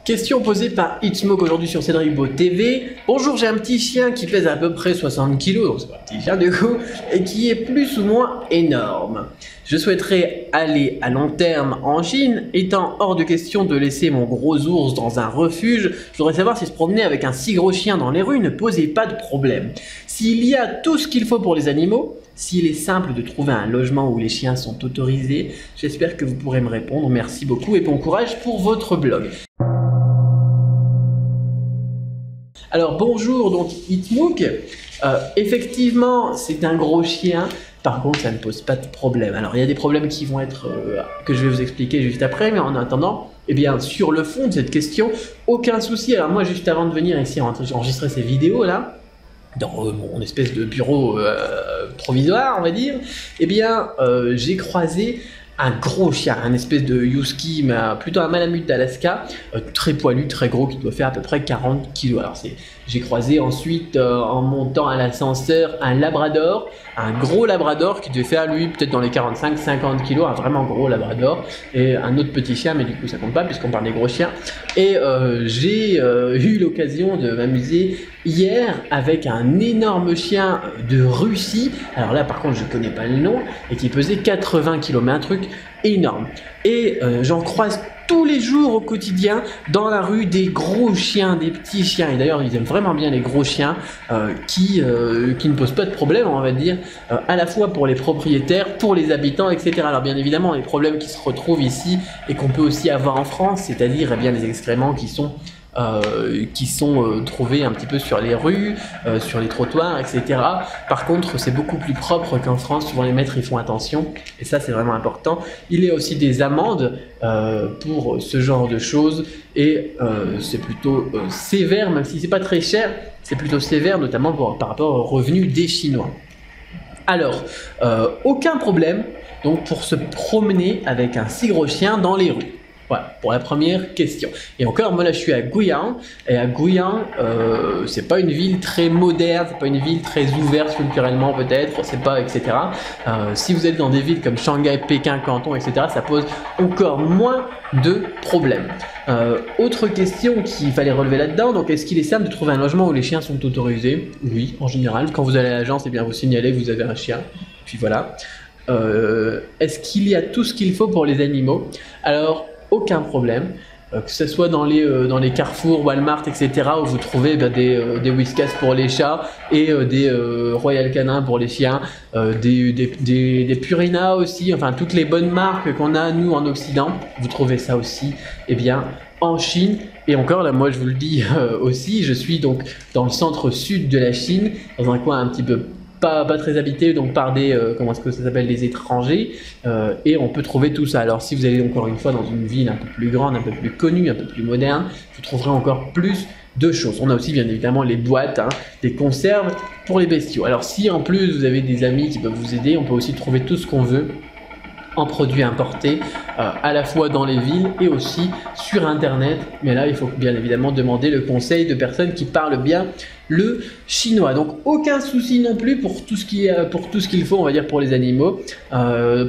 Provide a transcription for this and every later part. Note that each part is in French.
Question posée par Itsmoke aujourd'hui sur Cédric TV. Bonjour, j'ai un petit chien qui pèse à peu près 60 kg, donc c'est pas un petit chien du coup, et qui est plus ou moins énorme. Je souhaiterais aller à long terme en Chine, étant hors de question de laisser mon gros ours dans un refuge. Je voudrais savoir si se promener avec un si gros chien dans les rues ne posait pas de problème. S'il y a tout ce qu'il faut pour les animaux, s'il est simple de trouver un logement où les chiens sont autorisés, j'espère que vous pourrez me répondre. Merci beaucoup et bon courage pour votre blog. Alors bonjour, donc Itsmoke, effectivement c'est un gros chien, par contre ça ne pose pas de problème. Alors il y a des problèmes qui vont être, que je vais vous expliquer juste après, mais en attendant, eh bien sur le fond de cette question, aucun souci. Alors moi juste avant de venir ici enregistrer ces vidéos là, dans mon espèce de bureau provisoire on va dire, eh bien j'ai croisé un gros chien, un espèce de husky, mais plutôt un malamute d'Alaska, très poilu, très gros, qui doit faire à peu près 40 kg. Alors j'ai croisé ensuite, en montant à l'ascenseur, un labrador, un gros labrador qui devait faire lui peut-être dans les 45-50 kg, un vraiment gros labrador, et un autre petit chien, mais du coup ça compte pas puisqu'on parle des gros chiens. Et j'ai eu l'occasion de m'amuser hier avec un énorme chien de Russie, alors là par contre je connais pas le nom, et qui pesait 80 kg, mais un truc énorme. Et j'en croise tous les jours au quotidien dans la rue des gros chiens, des petits chiens, et d'ailleurs ils aiment vraiment bien les gros chiens qui ne posent pas de problème on va dire, à la fois pour les propriétaires, pour les habitants, etc. Alors bien évidemment les problèmes qui se retrouvent ici et qu'on peut aussi avoir en France, c'est-à-dire eh bien les excréments qui sont trouvés un petit peu sur les rues, sur les trottoirs, etc. Par contre, c'est beaucoup plus propre qu'en France. Souvent, les maîtres y font attention, et ça, c'est vraiment important. Il y a aussi des amendes pour ce genre de choses, et c'est plutôt sévère, même si c'est pas très cher. C'est plutôt sévère, notamment par rapport aux revenus des Chinois. Alors, aucun problème donc pour se promener avec un si gros chien dans les rues. Voilà, pour la première question. Et encore, moi là je suis à Guiyang, et à Guiyang, c'est pas une ville très moderne, c'est pas une ville très ouverte culturellement peut-être, c'est pas, etc. Si vous êtes dans des villes comme Shanghai, Pékin, Canton, etc., ça pose encore moins de problèmes. Autre question qu'il fallait relever là-dedans, donc est-ce qu'il est simple de trouver un logement où les chiens sont autorisés? Oui, en général, quand vous allez à l'agence, eh bien vous signalez que vous avez un chien, puis voilà. Est-ce qu'il y a tout ce qu'il faut pour les animaux? Alors, aucun problème, que ce soit dans les Carrefour, Walmart, etc., où vous trouvez des Whiskas pour les chats et des Royal Canin pour les chiens, des Purina aussi, enfin toutes les bonnes marques qu'on a nous en Occident, vous trouvez ça aussi eh bien en Chine. Et encore là, moi je vous le dis aussi, je suis donc dans le centre-sud de la Chine, dans un coin un petit peu pas très habité, donc par des, comment est-ce que ça s'appelle, des étrangers, et on peut trouver tout ça. Alors si vous allez encore une fois dans une ville un peu plus grande, un peu plus connue, un peu plus moderne, vous trouverez encore plus de choses. On a aussi bien évidemment les boîtes, des conserves pour les bestiaux. Alors si en plus vous avez des amis qui peuvent vous aider, on peut aussi trouver tout ce qu'on veut en produits importés, à la fois dans les villes et aussi sur internet, mais là il faut bien évidemment demander le conseil de personnes qui parlent bien le chinois. Donc aucun souci non plus pour tout ce qu'il faut on va dire pour les animaux,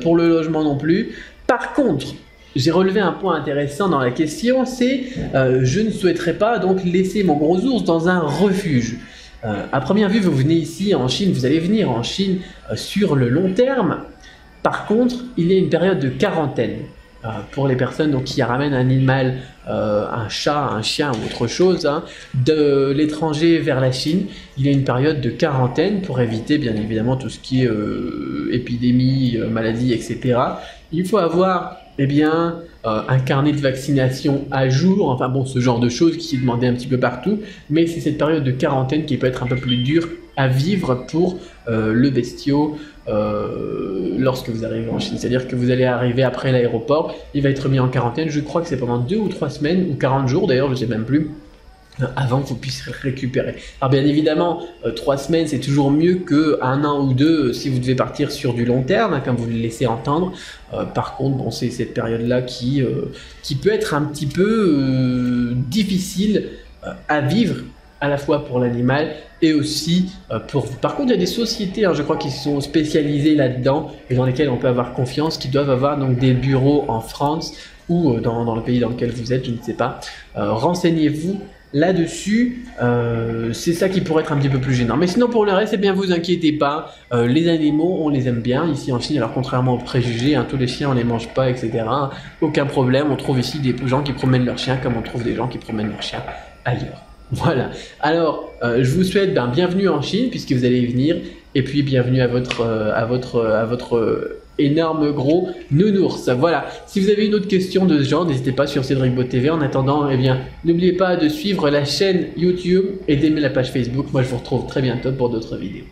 pour le logement non plus. Par contre, j'ai relevé un point intéressant dans la question, c'est je ne souhaiterais pas donc laisser mon gros ours dans un refuge. À première vue, vous venez ici en Chine, vous allez venir en Chine sur le long terme. Par contre, il y a une période de quarantaine pour les personnes donc, qui ramènent un animal, un chat, un chien ou autre chose, de l'étranger vers la Chine. Il y a une période de quarantaine pour éviter bien évidemment tout ce qui est épidémie, maladie, etc. Il faut avoir eh bien, un carnet de vaccination à jour, enfin bon, ce genre de choses qui est demandé un petit peu partout, mais c'est cette période de quarantaine qui peut être un peu plus dure à vivre pour le bestiau lorsque vous arrivez en Chine. C'est-à-dire que vous allez arriver après l'aéroport, il va être mis en quarantaine, je crois que c'est pendant 2 ou 3 semaines, ou 40 jours d'ailleurs, je ne sais même plus, avant que vous puissiez récupérer. Alors bien évidemment, 3 semaines c'est toujours mieux que 1 an ou 2 si vous devez partir sur du long terme, comme vous le laissez entendre. Par contre, bon, c'est cette période-là qui peut être un petit peu difficile à vivre, à la fois pour l'animal et aussi pour vous. Par contre, il y a des sociétés, je crois, qui sont spécialisées là-dedans et dans lesquelles on peut avoir confiance, qui doivent avoir donc des bureaux en France ou dans le pays dans lequel vous êtes, je ne sais pas. Renseignez-vous là-dessus, c'est ça qui pourrait être un petit peu plus gênant. Mais sinon pour le reste, eh bien vous inquiétez pas, les animaux on les aime bien ici en Chine, alors contrairement aux préjugés, hein, tous les chiens on les mange pas, etc. Aucun problème, on trouve ici des gens qui promènent leurs chiens comme on trouve des gens qui promènent leurs chiens ailleurs. Voilà, alors je vous souhaite bienvenue en Chine puisque vous allez y venir, et puis bienvenue à votre énorme gros nounours. Voilà, si vous avez une autre question de ce genre, n'hésitez pas sur CédricBot TV. En attendant, eh bien, n'oubliez pas de suivre la chaîne YouTube et d'aimer la page Facebook. Moi, je vous retrouve très bientôt pour d'autres vidéos.